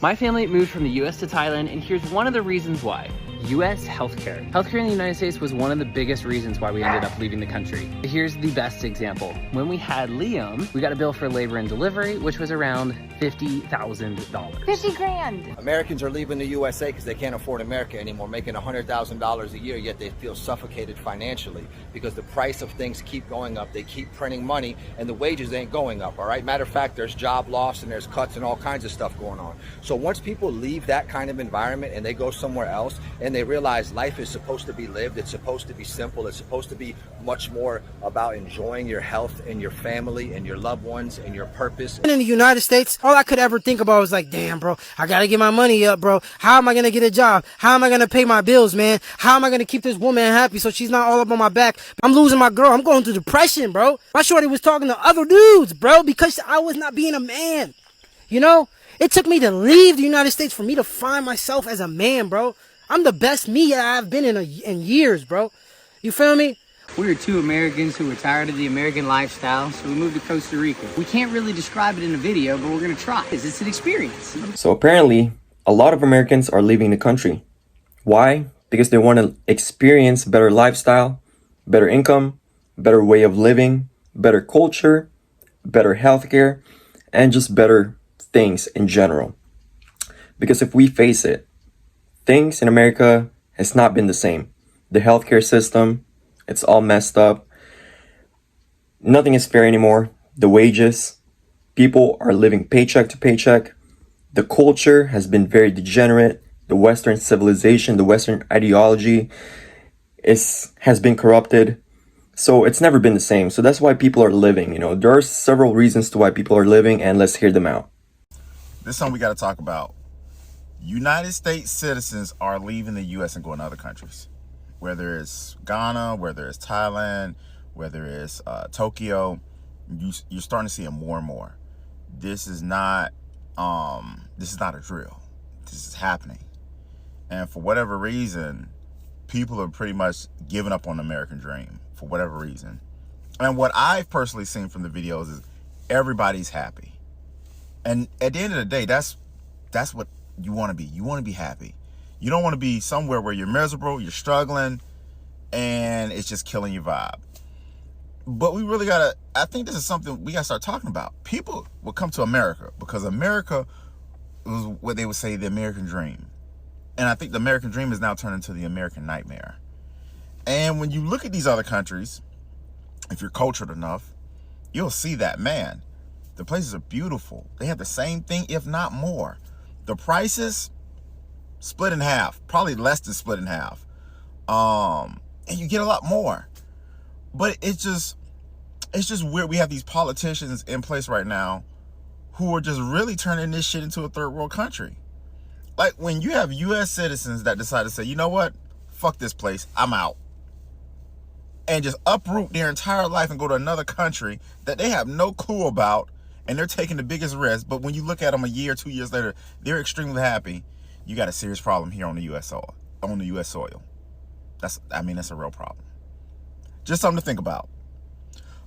My family moved from the US to Thailand, and here's one of the reasons why. US healthcare. Healthcare in the United States was one of the biggest reasons why we ended up leaving the country. Here's the best example. When we had Liam, we got a bill for labor and delivery, which was around $50,000. 50 grand. Americans are leaving the USA because they can't afford America anymore, making $100,000 a year, yet they feel suffocated financially because the price of things keep going up. They keep printing money and the wages ain't going up, all right? Matter of fact, there's job loss and there's cuts and all kinds of stuff going on. So once people leave that kind of environment and they go somewhere else and they realize life is supposed to be lived, it's supposed to be simple, it's supposed to be much more about enjoying your health and your family and your loved ones and your purpose. In the United States, all I could ever think about was like, damn, bro, I gotta get my money up, bro. How am I gonna get a job? How am I gonna pay my bills, man? How am I gonna keep this woman happy so she's not all up on my back? I'm losing my girl. I'm going through depression, bro. My shorty was talking to other dudes, bro, because I was not being a man. You know? It took me to leave the United States for me to find myself as a man, bro. I'm the best me that I've been in years, bro. You feel me? We are two Americans who are tired of the American lifestyle, so we moved to Costa Rica. We can't really describe it in a video, but we're gonna try. It's an experience. So apparently, a lot of Americans are leaving the country. Why? Because they want to experience better lifestyle, better income, better way of living, better culture, better healthcare, and just better things in general. Because if we face it, things in America has not been the same. The healthcare system, it's all messed up. Nothing is fair anymore. The wages, people are living paycheck to paycheck. The culture has been very degenerate. The Western civilization, the Western ideology has been corrupted. So it's never been the same. So that's why people are living. You know, there are several reasons to why people are living, and let's hear them out. This is something we got to talk about. United States citizens are leaving the U.S. and going to other countries. Whether it's Ghana, whether it's Thailand, whether it's Tokyo, you're starting to see it more and more. This is not a drill. This is happening. And for whatever reason, people are pretty much giving up on the American dream for whatever reason. And what I've personally seen from the videos is everybody's happy. And at the end of the day, that's what you want to be. You want to be happy. You don't want to be somewhere where you're miserable, you're struggling, and it's just killing your vibe. But we really I think this is something we gotta start talking about. People will come to America because America was what they would say the American dream. And I think the American dream is now turned into the American nightmare. And when you look at these other countries, if you're cultured enough, you'll see that, man, the places are beautiful. They have the same thing, if not more. The prices split in half, probably less than split in half. And you get a lot more. But it's just weird. We have these politicians in place right now who are just really turning this shit into a third world country. Like when you have US citizens that decide to say, you know what, fuck this place, I'm out. And just uproot their entire life and go to another country that they have no clue about, and they're taking the biggest risk. But when you look at them a year, 2 years later, they're extremely happy. You got a serious problem here on the US soil. That's a real problem. Just something to think about.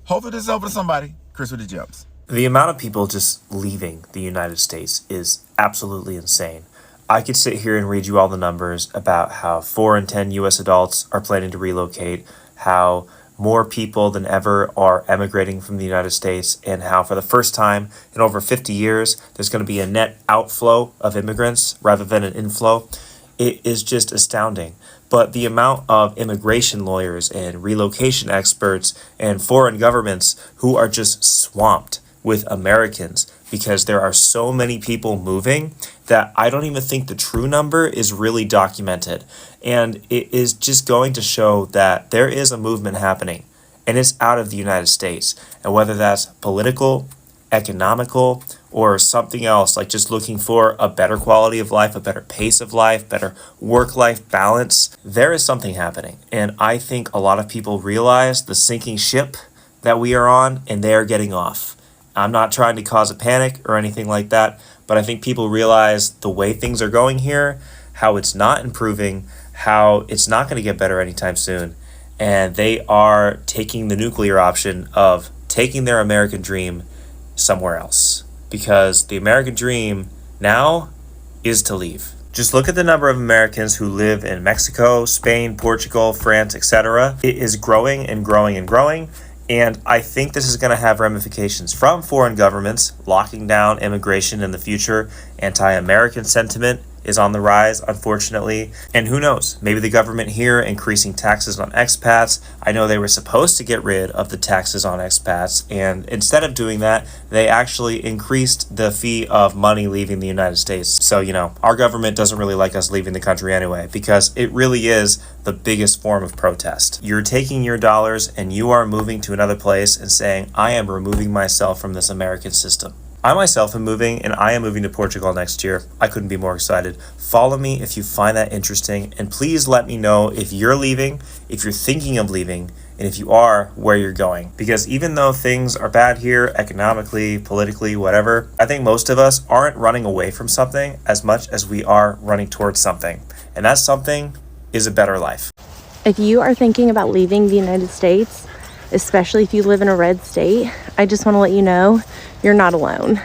Hopefully this is helpful to somebody. Chris with the Gems. The amount of people just leaving the United States is absolutely insane. I could sit here and read you all the numbers about how 4 in 10 US adults are planning to relocate, how more people than ever are emigrating from the United States, and how for the first time in over 50 years, there's going to be a net outflow of immigrants rather than an inflow. It is just astounding. But the amount of immigration lawyers and relocation experts and foreign governments who are just swamped with Americans because there are so many people moving that I don't even think the true number is really documented. And it is just going to show that there is a movement happening, and it's out of the United States. And whether that's political, economical, or something else, like just looking for a better quality of life, a better pace of life, better work-life balance, there is something happening. And I think a lot of people realize the sinking ship that we are on, and they are getting off. I'm not trying to cause a panic or anything like that, but I think people realize the way things are going here, how it's not improving, how it's not going to get better anytime soon, and they are taking the nuclear option of taking their American dream somewhere else. Because the American dream now is to leave. Just look at the number of Americans who live in Mexico, Spain, Portugal, France, etc. It is growing and growing and growing. And I think this is going to have ramifications from foreign governments locking down immigration in the future. Anti-American sentiment is on the rise, unfortunately. And who knows, maybe the government here increasing taxes on expats. I know they were supposed to get rid of the taxes on expats, and instead of doing that, they actually increased the fee of money leaving the United States. So, our government doesn't really like us leaving the country anyway, because it really is the biggest form of protest. You're taking your dollars and you are moving to another place and saying, I am removing myself from this American system. I myself am moving, and I am moving to Portugal next year. I couldn't be more excited. Follow me if you find that interesting, and please let me know if you're leaving, if you're thinking of leaving, and if you are, where you're going. Because even though things are bad here, economically, politically, whatever, I think most of us aren't running away from something as much as we are running towards something. And that something is a better life. If you are thinking about leaving the United States, especially if you live in a red state, I just want to let you know you're not alone.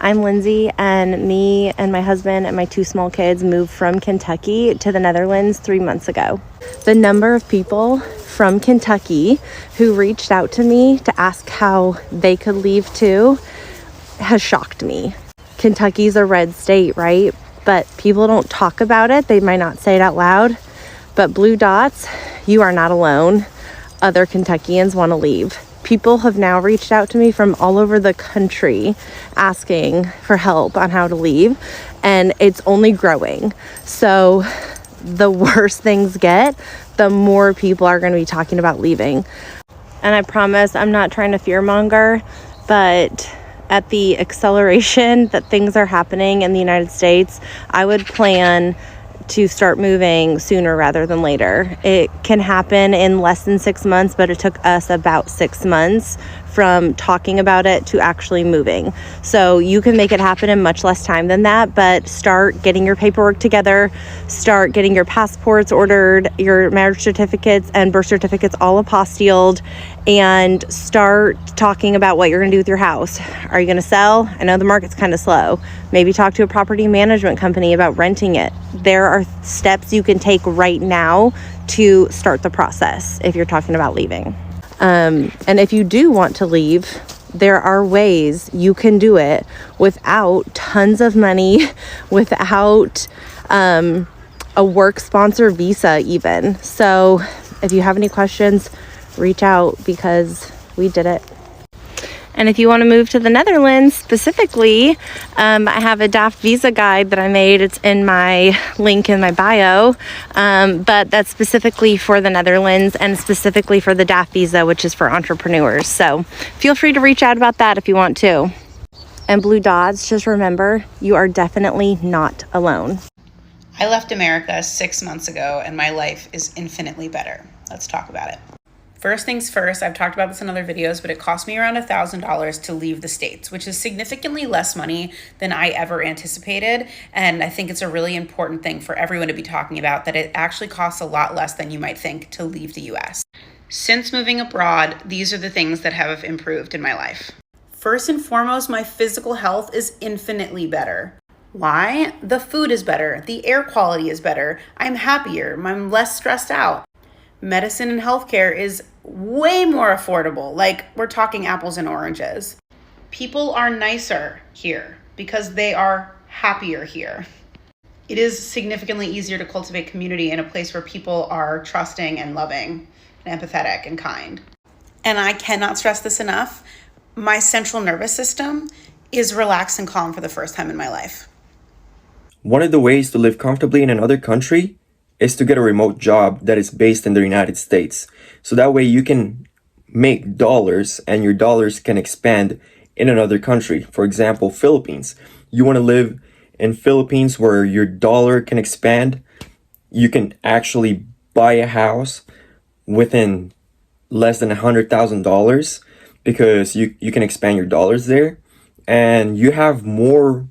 I'm Lindsay, and me and my husband and my 2 small kids moved from Kentucky to the Netherlands 3 months ago. The number of people from Kentucky who reached out to me to ask how they could leave too has shocked me. Kentucky's a red state, right? But people don't talk about it. They might not say it out loud. But Blue Dots, you are not alone. Other Kentuckians want to leave. People have now reached out to me from all over the country asking for help on how to leave, and it's only growing. So the worse things get, the more people are going to be talking about leaving. And I promise I'm not trying to fearmonger, but at the acceleration that things are happening in the United States, I would plan to start moving sooner rather than later. It can happen in less than 6 months, but it took us about 6 months from talking about it to actually moving. So you can make it happen in much less time than that, but start getting your paperwork together, start getting your passports ordered, your marriage certificates and birth certificates all apostilled, and start talking about what you're going to do with your house. Are you going to sell? I know the market's kind of slow. Maybe talk to a property management company about renting it. There are steps you can take right now to start the process if you're talking about leaving. And if you do want to leave, there are ways you can do it without tons of money, without a work sponsor visa even. So if you have any questions, reach out, because we did it. And if you want to move to the Netherlands specifically, I have a DAF visa guide that I made. It's in my link in my bio, but that's specifically for the Netherlands and specifically for the DAF visa, which is for entrepreneurs. So feel free to reach out about that if you want to. And Blue Dots, just remember, you are definitely not alone. I left America 6 months ago, and my life is infinitely better. Let's talk about it. First things first, I've talked about this in other videos, but it cost me around $1,000 to leave the States, which is significantly less money than I ever anticipated. And I think it's a really important thing for everyone to be talking about, that it actually costs a lot less than you might think to leave the US. Since moving abroad, these are the things that have improved in my life. First and foremost, my physical health is infinitely better. Why? The food is better. The air quality is better. I'm happier. I'm less stressed out. Medicine and healthcare is way more affordable. Like, we're talking apples and oranges. People are nicer here because they are happier here. It is significantly easier to cultivate community in a place where people are trusting and loving and empathetic and kind. And I cannot stress this enough. My central nervous system is relaxed and calm for the first time in my life. One of the ways to live comfortably in another country is to get a remote job that is based in the United States. So that way you can make dollars and your dollars can expand in another country. For example, Philippines. You want to live in Philippines where your dollar can expand. You can actually buy a house within less than $100,000 because you can expand your dollars there. And you have more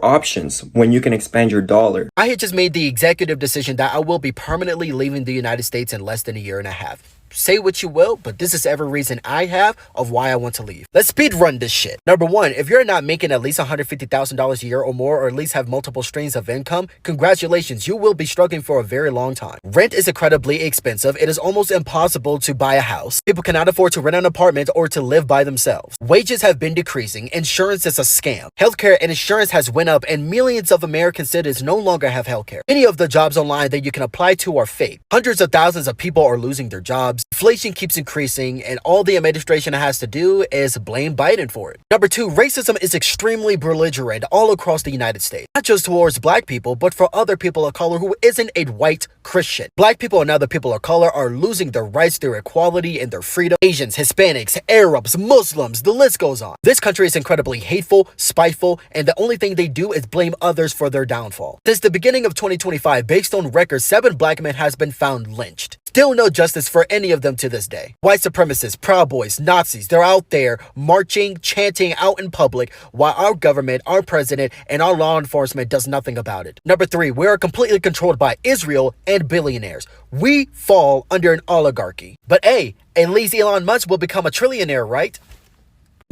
options when you can expand your dollar. I had just made the executive decision that I will be permanently leaving the United States in less than a year and a half. say what you will, but this is every reason I have of why I want to leave. Let's speed run this shit. Number one, if you're not making at least $150,000 a year or more, or at least have multiple streams of income, congratulations, you will be struggling for a very long time. Rent is incredibly expensive. It is almost impossible to buy a house. People cannot afford to rent an apartment or to live by themselves. Wages have been decreasing. Insurance is a scam. Healthcare and insurance has went up, and millions of American citizens no longer have healthcare. Many of the jobs online that you can apply to are fake. Hundreds of thousands of people are losing their jobs. Inflation keeps increasing, and all the administration has to do is blame Biden for it. Number two, racism is extremely belligerent all across the United States. Not just towards black people, but for other people of color who isn't a white Christian. Black people and other people of color are losing their rights, their equality, and their freedom. Asians, Hispanics, Arabs, Muslims, the list goes on. This country is incredibly hateful, spiteful, and the only thing they do is blame others for their downfall. Since the beginning of 2025, based on records, 7 black men has been found lynched. Still no justice for any of them to this day. White supremacists, Proud Boys, Nazis, they're out there marching, chanting out in public while our government, our president, and our law enforcement does nothing about it. Number 3, we are completely controlled by Israel and billionaires. We fall under an oligarchy. But hey, at least Elon Musk will become a trillionaire, right?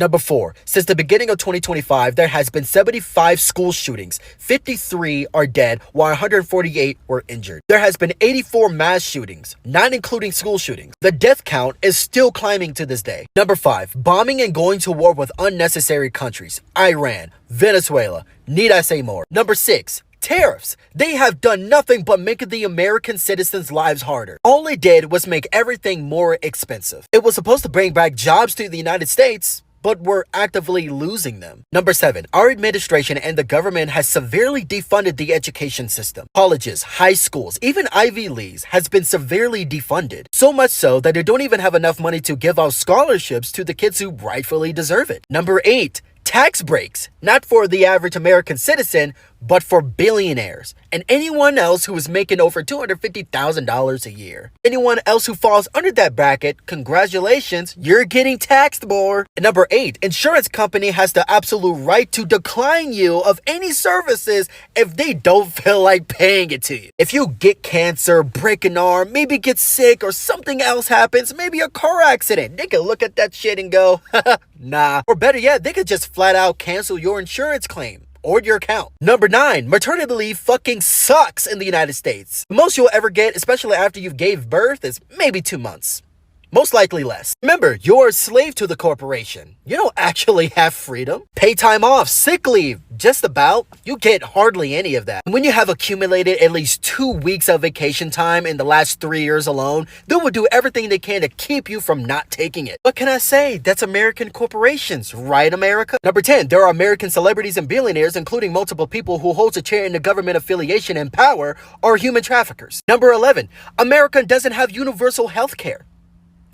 Number 4, since the beginning of 2025, there has been 75 school shootings. 53 are dead, while 148 were injured. There has been 84 mass shootings, not including school shootings. The death count is still climbing to this day. Number 5, bombing and going to war with unnecessary countries. Iran, Venezuela, need I say more? Number 6, tariffs. They have done nothing but make the American citizens' lives harder. All it did was make everything more expensive. It was supposed to bring back jobs to the United States, but we're actively losing them. Number 7, our administration and the government has severely defunded the education system. Colleges, high schools, even Ivy Leagues has been severely defunded. So much so that they don't even have enough money to give out scholarships to the kids who rightfully deserve it. Number 8, tax breaks, not for the average American citizen, but for billionaires and anyone else who is making over $250,000 a year. Anyone else who falls under that bracket, congratulations, you're getting taxed more. And number 8, insurance company has the absolute right to decline you of any services if they don't feel like paying it to you. If you get cancer, break an arm, maybe get sick or something else happens, maybe a car accident, they can look at that shit and go, nah. Or better yet, they could just flat out cancel your insurance claim or your account. Number 9, maternity leave fucking sucks in the United States. The most you'll ever get, especially after you gave birth, is maybe 2 months. Most likely less. Remember, you're a slave to the corporation. You don't actually have freedom. Pay time off, sick leave, just about. You get hardly any of that. When you have accumulated at least 2 weeks of vacation time in the last 3 years alone, they will do everything they can to keep you from not taking it. What can I say? That's American corporations, right, America? Number 10, there are American celebrities and billionaires, including multiple people who hold a chair in the government affiliation and power, are human traffickers. Number 11, America doesn't have universal health care.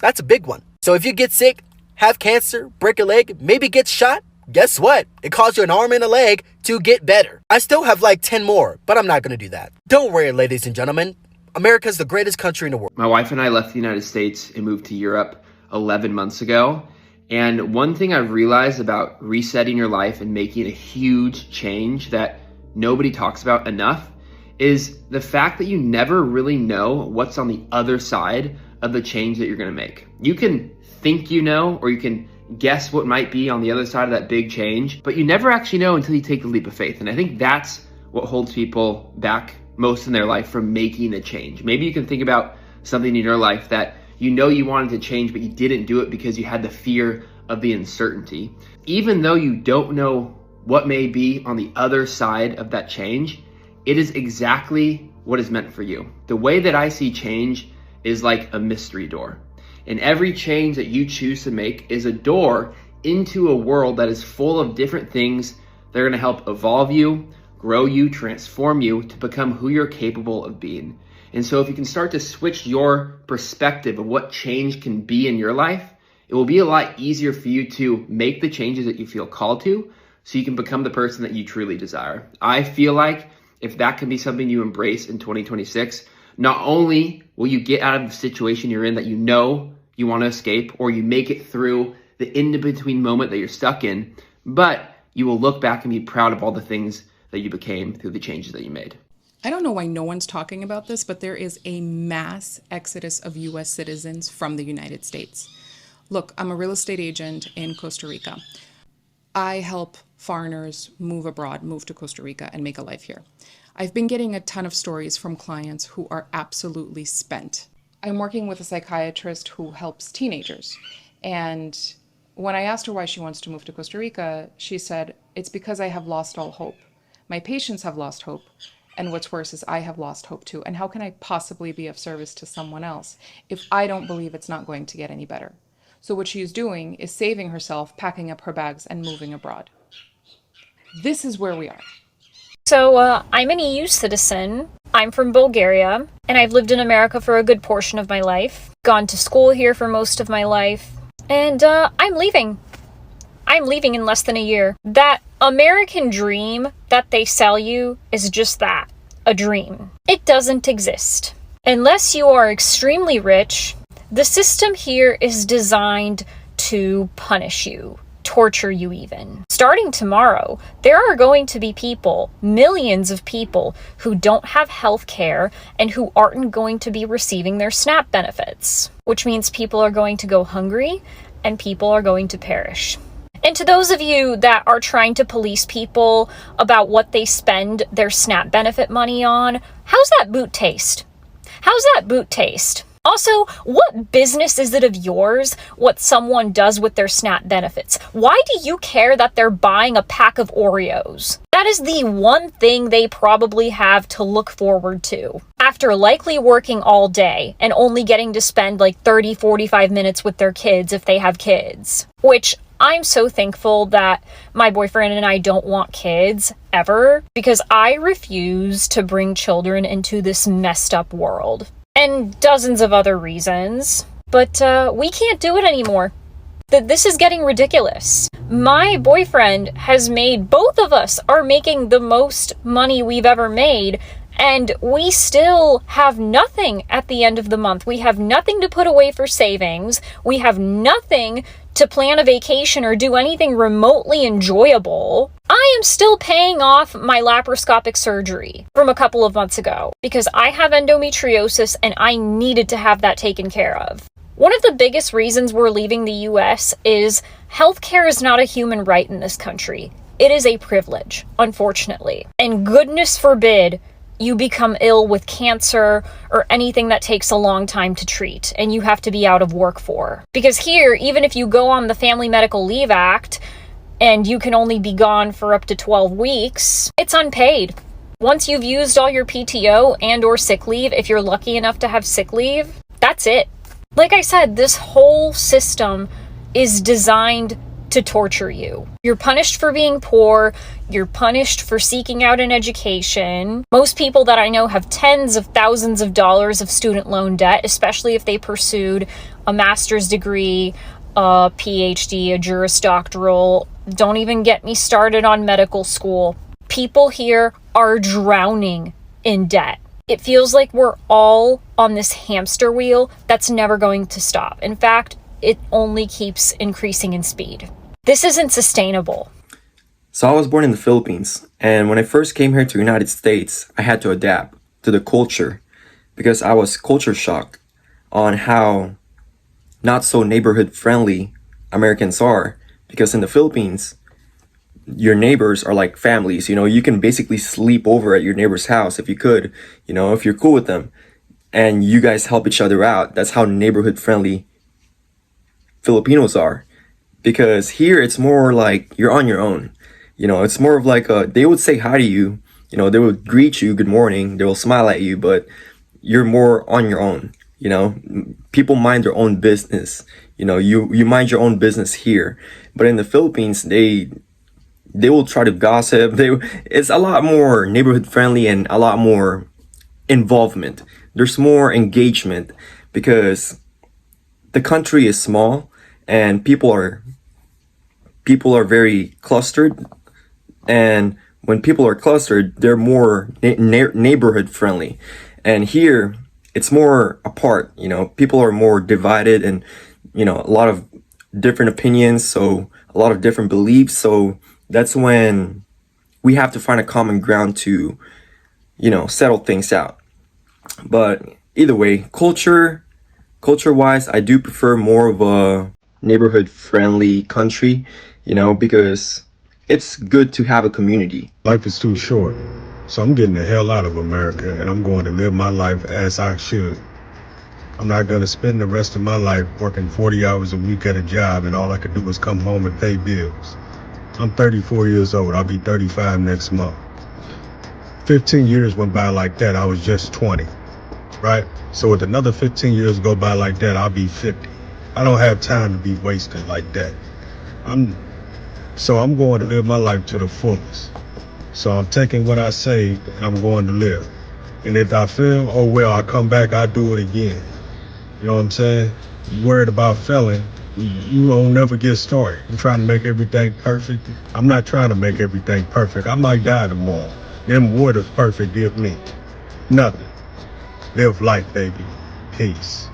That's a big one. So if you get sick, have cancer, break a leg, maybe get shot, guess what? It costs you an arm and a leg to get better. I still have like 10 more, but I'm not going to do that. Don't worry, ladies and gentlemen. America's the greatest country in the world. My wife and I left the United States and moved to Europe 11 months ago. And one thing I've realized about resetting your life and making a huge change that nobody talks about enough is the fact that you never really know what's on the other side of the change that you're going to make. You can think you know, or you can guess what might be on the other side of that big change, but you never actually know until you take the leap of faith. And I think that's what holds people back most in their life from making a change. Maybe you can think about something in your life that you know you wanted to change, but you didn't do it because you had the fear of the uncertainty. Even though you don't know what may be on the other side of that change, it is exactly what is meant for you. The way that I see change is like a mystery door. And every change that you choose to make is a door into a world that is full of different things that are gonna help evolve you, grow you, transform you to become who you're capable of being. And so if you can start to switch your perspective of what change can be in your life, it will be a lot easier for you to make the changes that you feel called to so you can become the person that you truly desire. I feel like if that can be something you embrace in 2026, not only will you get out of the situation you're in that you know you want to escape, or you make it through the in-between moment that you're stuck in, but you will look back and be proud of all the things that you became through the changes that you made. I don't know why no one's talking about this, but there is a mass exodus of US citizens from the United States. Look, I'm a real estate agent in Costa Rica. I help foreigners move abroad, move to Costa Rica, and make a life here. I've been getting a ton of stories from clients who are absolutely spent. I'm working with a psychiatrist who helps teenagers. And when I asked her why she wants to move to Costa Rica, she said, it's because I have lost all hope. My patients have lost hope. And what's worse is I have lost hope too. And how can I possibly be of service to someone else if I don't believe it's not going to get any better? So what she is doing is saving herself, packing up her bags, and moving abroad. This is where we are. So I'm an EU citizen. I'm from Bulgaria, and I've lived in America for a good portion of my life. Gone to school here for most of my life. And I'm leaving. I'm leaving in less than a year. That American dream that they sell you is just that, a dream. It doesn't exist. Unless you are extremely rich, the system here is designed to punish you, torture you even. Starting tomorrow, there are going to be people, millions of people, who don't have health care and who aren't going to be receiving their SNAP benefits, which means people are going to go hungry and people are going to perish. And to those of you that are trying to police people about what they spend their SNAP benefit money on, how's that boot taste? How's that boot taste? Also, what business is it of yours what someone does with their SNAP benefits? Why do you care that they're buying a pack of Oreos? That is the one thing they probably have to look forward to. After likely working all day and only getting to spend like 30, 45 minutes with their kids if they have kids. Which I'm so thankful that my boyfriend and I don't want kids ever, because I refuse to bring children into this messed up world. And dozens of other reasons. But we can't do it anymore. This is getting ridiculous. My boyfriend has made, both of us are making the most money we've ever made, and we still have nothing at the end of the month. We have nothing to put away for savings. We have nothing to plan a vacation or do anything remotely enjoyable. I am still paying off my laparoscopic surgery from a couple of months ago because I have endometriosis and I needed to have that taken care of. One of the biggest reasons we're leaving the US is healthcare is not a human right in this country. It is a privilege, unfortunately. And goodness forbid you become ill with cancer or anything that takes a long time to treat and you have to be out of work for. Because here, even if you go on the Family Medical Leave Act and you can only be gone for up to 12 weeks, it's unpaid. Once you've used all your PTO and or sick leave, if you're lucky enough to have sick leave, that's it. Like I said, this whole system is designed to torture you. You're punished for being poor. You're punished for seeking out an education. Most people that I know have tens of thousands of dollars of student loan debt, especially if they pursued a master's degree, a PhD, a Juris Doctoral. Don't even get me started on medical school. People here are drowning in debt. It feels like we're all on this hamster wheel that's never going to stop. In fact, it only keeps increasing in speed. This isn't sustainable. So I was born in the Philippines, and when I first came here to the United States, I had to adapt to the culture because I was culture shocked on how not so neighborhood friendly Americans are. Because in the Philippines, your neighbors are like families. You know, you can basically sleep over at your neighbor's house if you could, you know, if you're cool with them, and you guys help each other out. That's how neighborhood friendly Filipinos are. Because here it's more like you're on your own. You know, it's more of like they would say hi to you. You know, they would greet you, good morning. They will smile at you, but you're more on your own. You know, people mind their own business. You know, you mind your own business here. But in the Philippines, they will try to gossip. It's a lot more neighborhood friendly and a lot more involvement. There's more engagement because the country is small and people are very clustered. And when people are clustered, they're more neighborhood friendly. And here it's more apart. You know, people are more divided and, you know, a lot of different opinions. So a lot of different beliefs. So that's when we have to find a common ground to settle things out. But either way, culture-wise, I do prefer more of a neighborhood-friendly country, because it's good to have a community. Life is too short, so I'm getting the hell out of America, and I'm going to live my life as I should. I'm not going to spend the rest of my life working 40 hours a week at a job, and all I can do is come home and pay bills. I'm 34 years old. I'll be 35 next month. 15 years went by like that. I was just 20, right? So with another 15 years go by like that, I'll be 50. I don't have time to be wasted like that. I'm going to live my life to the fullest. So I'm taking what I say, I'm going to live. And if I fail, oh well, I'll come back, I'll do it again. You know what I'm saying? You're worried about failing, you won't never get started. I'm trying to make everything perfect. I'm not trying to make everything perfect. I might die tomorrow. Them what is perfect give me? Nothing. Live life, baby. Peace.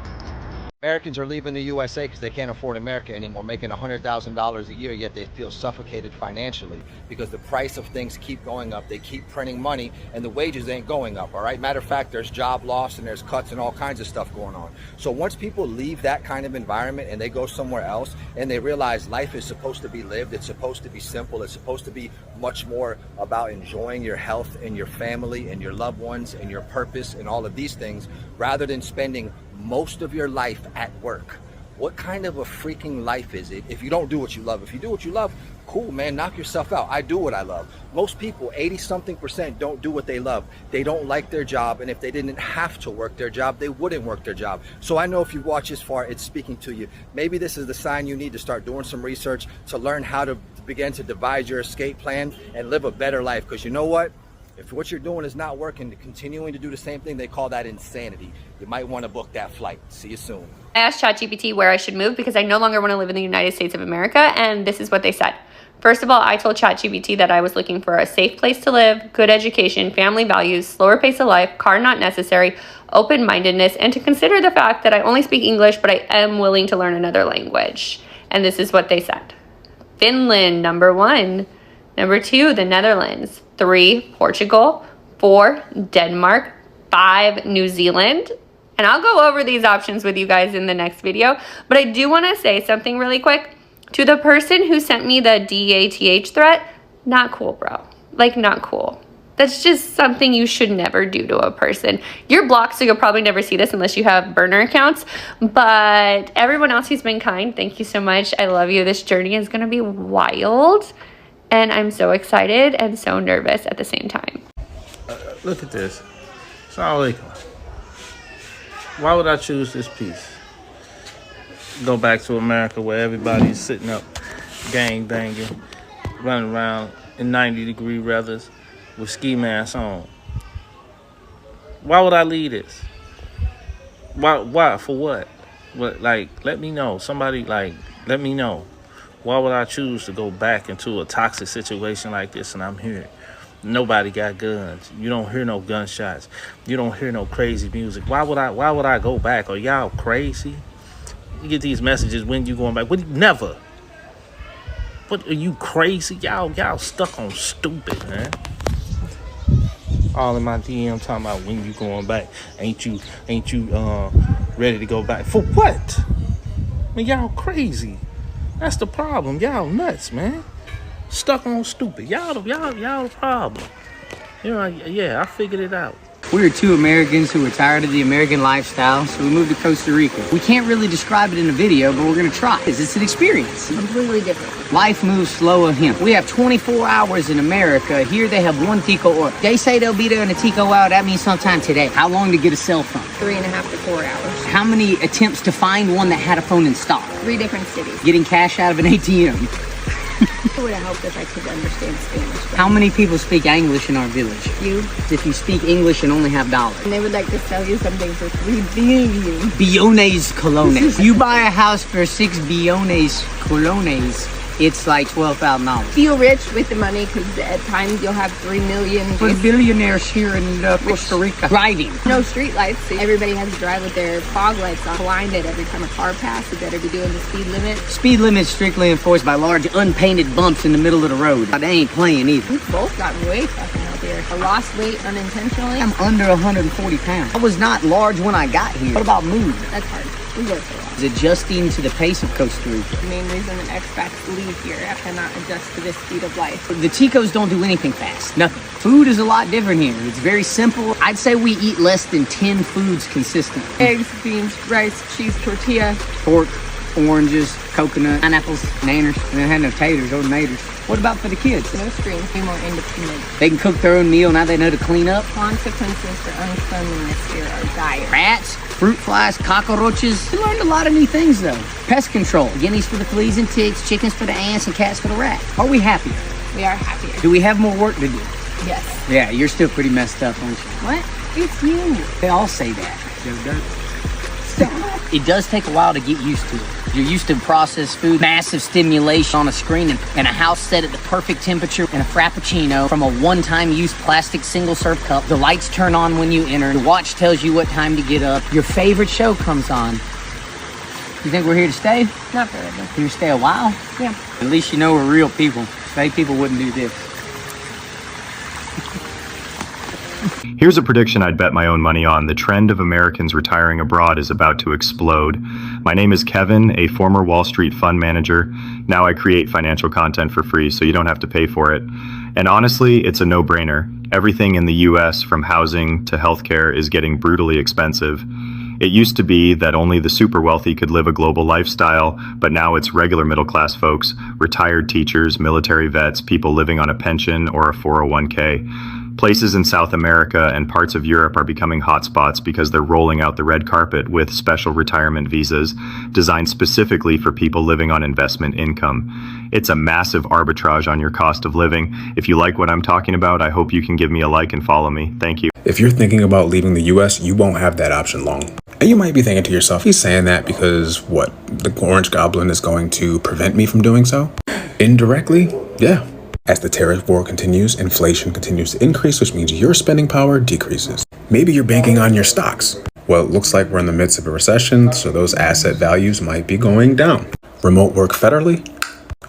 Americans are leaving the USA because they can't afford America anymore, making $100,000 a year, yet they feel suffocated financially because the price of things keep going up. They keep printing money and the wages ain't going up, all right? Matter of fact, there's job loss and there's cuts and all kinds of stuff going on. So once people leave that kind of environment and they go somewhere else and they realize life is supposed to be lived, it's supposed to be simple, it's supposed to be much more about enjoying your health and your family and your loved ones and your purpose and all of these things, rather than spending most of your life at work. What kind of a freaking life is it if you don't do what you love? If you do what you love, cool, man, knock yourself out. I do what I love. Most people, 80-something%, don't do what they love. They don't like their job, and if they didn't have to work their job, they wouldn't work their job. So I know if you watch this far, it's speaking to you. Maybe this is the sign you need to start doing some research to learn how to begin to devise your escape plan and live a better life. Because you know what? If what you're doing is not working, continuing to do the same thing, they call that insanity. You might want to book that flight. See you soon. I asked ChatGPT where I should move because I no longer want to live in the United States of America, and this is what they said. First of all, I told ChatGPT that I was looking for a safe place to live, good education, family values, slower pace of life, car not necessary, open-mindedness, and to consider the fact that I only speak English, but I am willing to learn another language. And this is what they said. Finland, number 1. Number 2, the Netherlands. 3, Portugal. 4, Denmark. 5, New Zealand. And I'll go over these options with you guys in the next video. But I do want to say something really quick. To the person who sent me the DATH threat, not cool, bro. Like, not cool. That's just something you should never do to a person. You're blocked, so you'll probably never see this unless you have burner accounts. But everyone else who's been kind, thank you so much. I love you. This journey is going to be wild. And I'm so excited and so nervous at the same time. Look at this. Assalamu alaikum. Why would I choose this piece? Go back to America where everybody's sitting up, gang banging, running around in 90-degree weathers with ski masks on. Why would I leave this? Why? For what? What? Like, let me know. Somebody, like, let me know. Why would I choose to go back into a toxic situation like this and I'm here? Nobody got guns. You don't hear no gunshots. You don't hear no crazy music. Why would I go back? Are y'all crazy? You get these messages, when you going back? Never. What, are you crazy? Y'all stuck on stupid, man. All in my DM talking about when you going back. Ain't you ready to go back? For what? I mean, y'all crazy. That's the problem. Y'all nuts, man. Stuck on stupid. Y'all the problem. You know, yeah, I figured it out. We are 2 Americans who are tired of the American lifestyle, so we moved to Costa Rica. We can't really describe it in a video, but we're gonna try. It's an experience. Completely different. Life moves slower here. We have 24 hours in America. Here they have 1 Tico hour. They say they'll be there in a Tico hour. That means sometime today. How long to get a cell phone? 3.5 to 4 hours. How many attempts to find one that had a phone in stock? 3 different cities. Getting cash out of an ATM. It would have helped if I could understand Spanish. How many people speak English in our village? You. If you speak English and only have dollars. And they would like to sell you something for 3 billion. Billones colones. You buy a house for 6 billones colones, it's like $12,000. Feel rich with the money because at times you'll have 3 million. For billionaires here in Costa Rica. Driving. No street lights. So everybody has to drive with their fog lights on. Blinded every time a car passes. You better be doing the speed limit. Speed limit strictly enforced by large unpainted bumps in the middle of the road. They ain't playing either. We've both gotten way fucking healthy. here. I lost weight unintentionally. I'm under 140 pounds. I was not large when I got here. What about mood? That's hard. We go through a lot. Is adjusting to the pace of Costa Rica. The main reason an expat to leave here, I cannot adjust to this speed of life. The Ticos don't do anything fast. Nothing. Food is a lot different here. It's very simple. I'd say we eat less than 10 foods consistently. Eggs, beans, rice, cheese, tortilla. Pork, oranges, coconut, pineapples, nanners. And they had no taters or naters. What about for the kids? No screens, be more independent. They can cook their own meal. Now they know to clean up. Consequences for uncleanliness here are dire. Rats, fruit flies, cockroaches. We learned a lot of new things though. Pest control, guineas for the fleas and ticks, chickens for the ants, and cats for the rats. Are we happier? We are happier. Do we have more work to do? Yes. Yeah, you're still pretty messed up, aren't you? What? It's you. They all say that. It does take a while to get used to it. You're used to processed food, massive stimulation on a screen, and a house set at the perfect temperature, and a frappuccino from a one-time use plastic single-serve cup. The lights turn on when you enter. The watch tells you what time to get up. Your favorite show comes on. You think we're here to stay? Not forever. Here to stay a while? Yeah. At least you know we're real people. Fake people wouldn't do this. Here's a prediction I'd bet my own money on. The trend of Americans retiring abroad is about to explode. My name is Kevin, a former Wall Street fund manager. Now I create financial content for free, so you don't have to pay for it. And honestly, it's a no-brainer. Everything in the US, from housing to healthcare, is getting brutally expensive. It used to be that only the super wealthy could live a global lifestyle, but now it's regular middle-class folks, retired teachers, military vets, people living on a pension or a 401k. Places in South America and parts of Europe are becoming hotspots because they're rolling out the red carpet with special retirement visas designed specifically for people living on investment income. It's a massive arbitrage on your cost of living. If you like what I'm talking about, I hope you can give me a like and follow me. Thank you. If you're thinking about leaving the US, you won't have that option long. And you might be thinking to yourself, he's saying that because what? The Orange Goblin is going to prevent me from doing so? Indirectly, yeah. As the tariff war continues, inflation continues to increase, which means your spending power decreases. Maybe you're banking on your stocks. Well, it looks like we're in the midst of a recession, so those asset values might be going down. Remote work federally?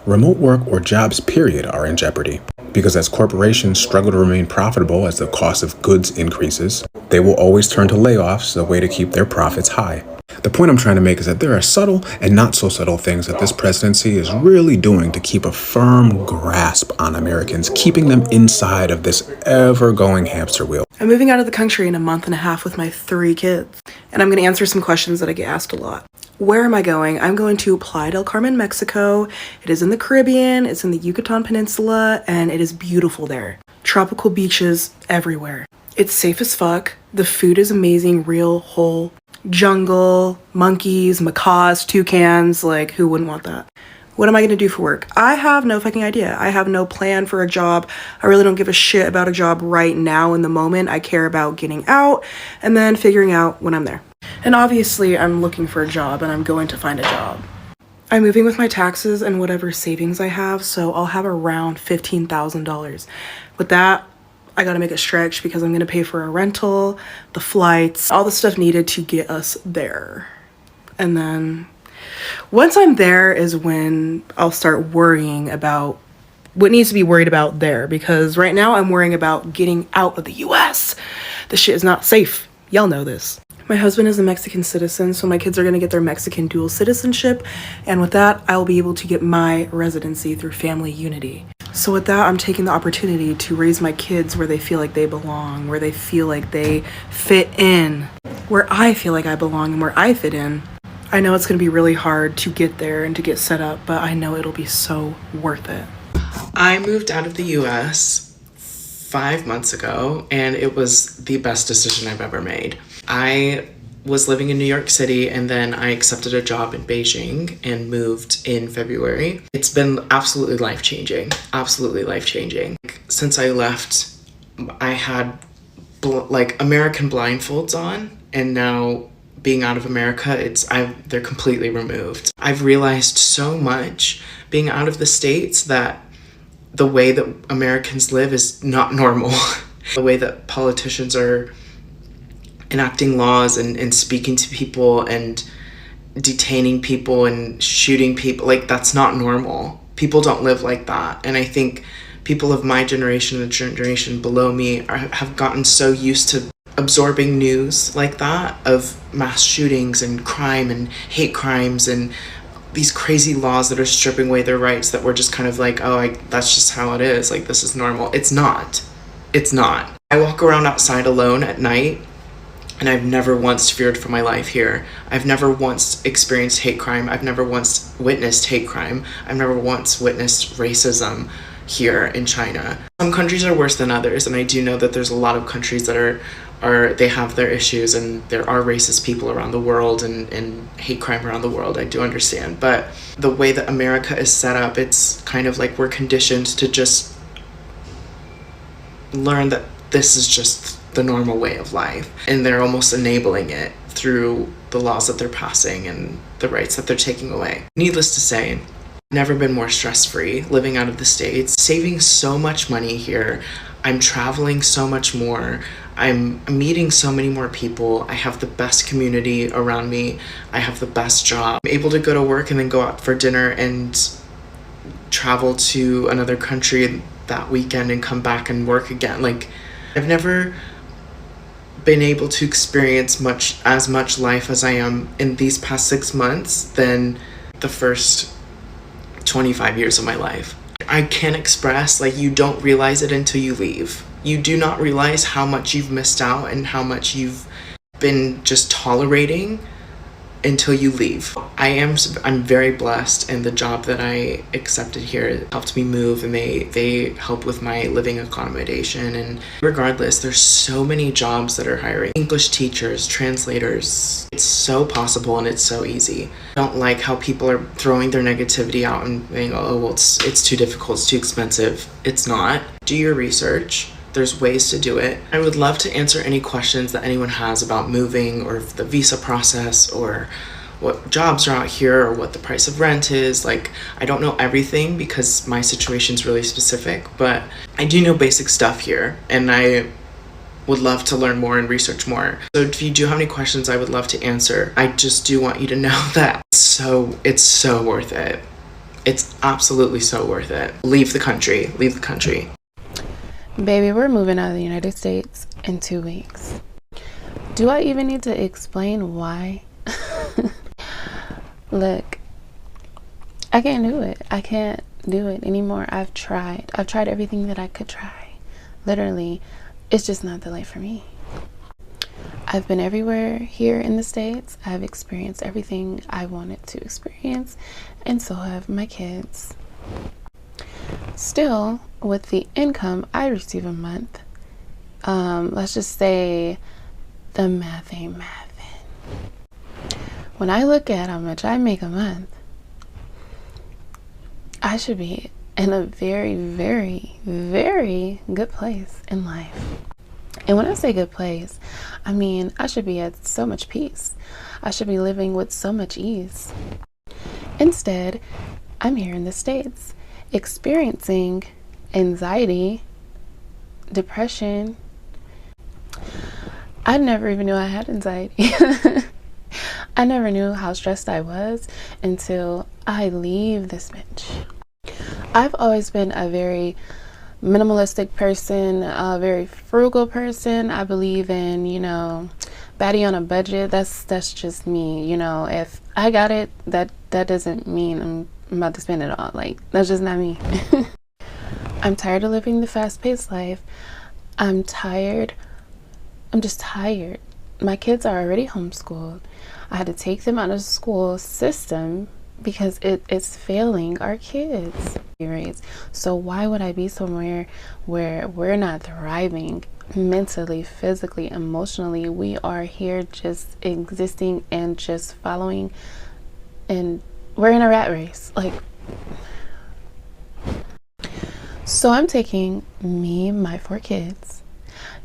Remote work or jobs period are in jeopardy. Because as corporations struggle to remain profitable as the cost of goods increases, they will always turn to layoffs as a way to keep their profits high. The point I'm trying to make is that there are subtle and not so subtle things that this presidency is really doing to keep a firm grasp on Americans, keeping them inside of this ever-going hamster wheel. I'm moving out of the country in a month and a half with my 3 kids, and I'm going to answer some questions that I get asked a lot. Where am I going? I'm going to Playa del Carmen, Mexico. It is in the Caribbean, it's in the Yucatan Peninsula, and it is beautiful there. Tropical beaches everywhere. It's safe as fuck. The food is amazing, real, whole. Jungle, monkeys, macaws, toucans, like who wouldn't want that? What am I gonna do for work? I have no fucking idea. I have no plan for a job. I really don't give a shit about a job right now in the moment. I care about getting out and then figuring out when I'm there. And obviously I'm looking for a job and I'm going to find a job. I'm moving with my taxes and whatever savings I have, so I'll have around $15,000. With that, I gotta make it stretch because I'm gonna pay for a rental, the flights, all the stuff needed to get us there. And then once I'm there is when I'll start worrying about what needs to be worried about there, because right now I'm worrying about getting out of the US. This shit is not safe. Y'all know this. My husband is a Mexican citizen, so my kids are gonna get their Mexican dual citizenship, and with that, I'll be able to get my residency through family unity. So with that, I'm taking the opportunity to raise my kids where they feel like they belong, where they feel like they fit in, where I feel like I belong and where I fit in. I know it's gonna be really hard to get there and to get set up, but I know it'll be so worth it. I moved out of the US 5 months ago, and it was the best decision I've ever made. I was living in New York City, and then I accepted a job in Beijing and moved in February. It's been absolutely life-changing, absolutely life-changing. Since I left, I had American blindfolds on, and now being out of America, they're completely removed. I've realized so much being out of the States that the way that Americans live is not normal. The way that politicians are enacting laws and speaking to people and detaining people and shooting people, like that's not normal. People don't live like that. And I think people of my generation, the generation below me, have gotten so used to absorbing news like that of mass shootings and crime and hate crimes and these crazy laws that are stripping away their rights, that we're just kind of like, oh, that's just how it is. Like, this is normal. It's not. It's not. I walk around outside alone at night, and I've never once feared for my life here. I've never once experienced hate crime. I've never once witnessed hate crime. I've never once witnessed racism here in China. Some countries are worse than others, and I do know that there's a lot of countries that they have their issues, and there are racist people around the world and hate crime around the world. I do understand. But the way that America is set up, it's kind of like we're conditioned to just learn that this is just the normal way of life, and they're almost enabling it through the laws that they're passing and the rights that they're taking away. Needless to say, never been more stress-free living out of the States, saving so much money here. I'm traveling so much more. I'm meeting so many more people. I have the best community around me. I have the best job. I'm able to go to work and then go out for dinner and travel to another country that weekend and come back and work again. Like, I've never been able to experience as much life as I am in these past 6 months than the first 25 years of my life. I can't express, like, you don't realize it until you leave. You do not realize how much you've missed out and how much you've been just tolerating until you leave. I'm very blessed, and the job that I accepted here helped me move, and they help with my living accommodation. And regardless, there's so many jobs that are hiring English teachers, translators. It's so possible and it's so easy. I don't like how people are throwing their negativity out and saying, oh, well, it's too difficult, it's too expensive. It's not. Do your research. There's ways to do it. I would love to answer any questions that anyone has about moving, or the visa process, or what jobs are out here, or what the price of rent is. Like, I don't know everything because my situation's really specific, but I do know basic stuff here, and I would love to learn more and research more. So if you do have any questions, I would love to answer. I just do want you to know that it's so worth it. It's absolutely so worth it. Leave the country. Leave the country. Baby, we're moving out of the United States in 2 weeks. Do I even need to explain why? Look, I can't do it. I can't do it anymore. I've tried everything that I could try. Literally, it's just not the life for me. I've been everywhere here in the States. I've experienced everything I wanted to experience, and so have my kids. Still, with the income I receive a month, let's just say the math ain't mathin'. When I look at how much I make a month, I should be in a very, very, very good place in life. And when I say good place, I mean I should be at so much peace. I should be living with so much ease. Instead, I'm here in the States, experiencing anxiety, depression. I never even knew I had anxiety. I never knew how stressed I was until I leave this bitch. I've always been a very minimalistic person, a very frugal person. I believe in, baddie on a budget. That's just me. If I got it, that doesn't mean I'm about to spend it all. Like, that's just not me. I'm tired of living the fast-paced life. I'm tired. I'm just tired. My kids are already homeschooled. I had to take them out of the school system because it's failing our kids. So why would I be somewhere where we're not thriving mentally, physically, emotionally? We are here just existing and just following, and we're in a rat race. Like, so I'm taking me, my 4 kids,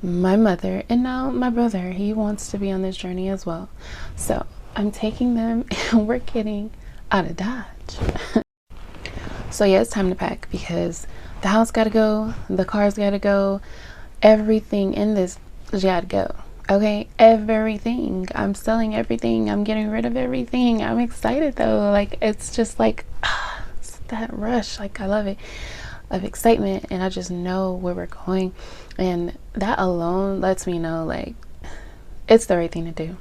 my mother, and now my brother. He wants to be on this journey as well. So I'm taking them and we're getting out of Dodge. So yeah, it's time to pack because the house gotta go, the cars gotta go, everything in this gotta go. Okay, everything. I'm selling everything. I'm getting rid of everything. I'm excited though. Like, it's just like, it's that rush. Like, I love it. of excitement, and I just know where we're going, and that alone lets me know like it's the right thing to do.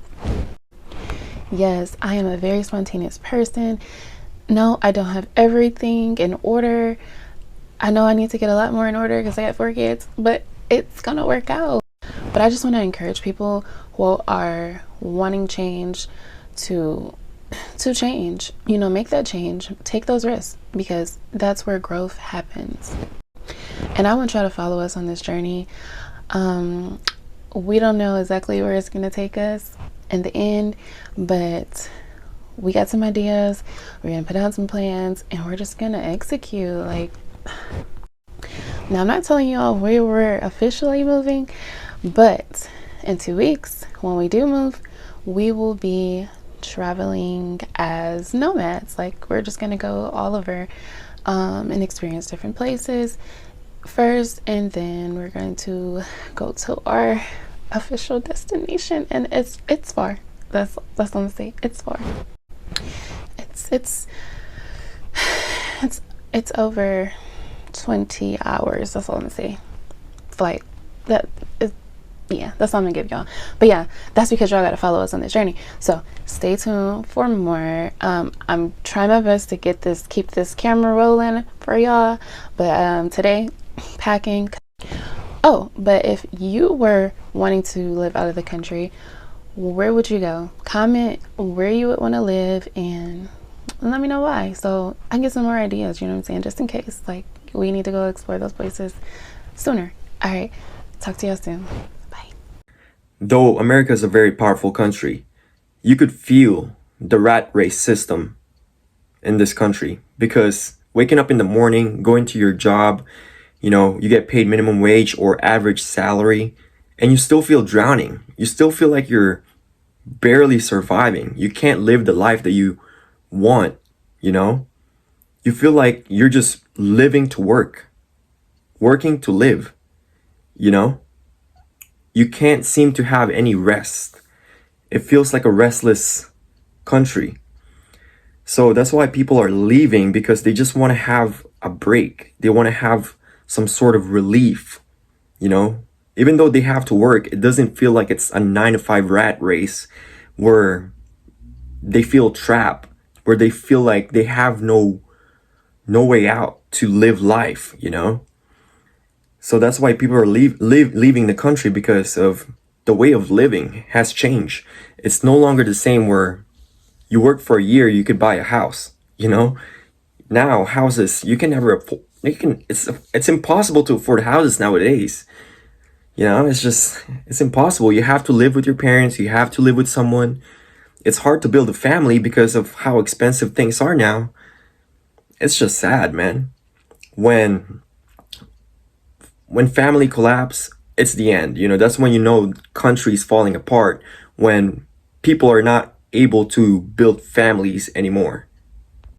Yes, I am a very spontaneous person. No, I don't have everything in order. I know I need to get a lot more in order because I got 4 kids, but it's gonna work out. But I just want to encourage people who are wanting change to change, you know, make that change, take those risks, because that's where growth happens. And I want y'all to follow us on this journey. We don't know exactly where it's going to take us in the end, but we got some ideas, we're going to put out some plans, and we're just going to execute. Like, now I'm not telling y'all where we're officially moving, but in 2 weeks when we do move, we will be traveling as nomads. Like, we're just gonna go all over and experience different places first, and then we're going to go to our official destination, and it's far. That's all I'm gonna say. It's far. It's over 20 hours. That's all I'm gonna say. Flight. That is, yeah, that's all I'm gonna give y'all. But yeah, that's because y'all gotta follow us on this journey. So stay tuned for more. I'm trying my best to keep this camera rolling for y'all. But today, packing. Oh, but if you were wanting to live out of the country, where would you go? Comment where you would want to live and let me know why, so I can get some more ideas, you know what I'm saying, just in case like we need to go explore those places sooner. All right, talk to y'all soon. Though America is a very powerful country, you could feel the rat race system in this country, because waking up in the morning, going to your job, you know, you get paid minimum wage or average salary, and you still feel drowning. You still feel like you're barely surviving. You can't live the life that you want, you know? You feel like you're just living to work, working to live, you know? You can't seem to have any rest. It feels like a restless country. So that's why people are leaving, because they just want to have a break. They want to have some sort of relief, you know? Even though they have to work, it doesn't feel like it's a 9-to-5 rat race where they feel trapped, where they feel like they have no way out to live life, you know? So that's why people are leaving the country, because of the way of living has changed. It's no longer the same where you work for a year, you could buy a house, you know? Now houses, you can never afford, it's impossible to afford houses nowadays. You know, it's impossible. You have to live with your parents, you have to live with someone. It's hard to build a family because of how expensive things are now. It's just sad, man. When family collapse, it's the end. You know, that's when you know countries falling apart, when people are not able to build families anymore.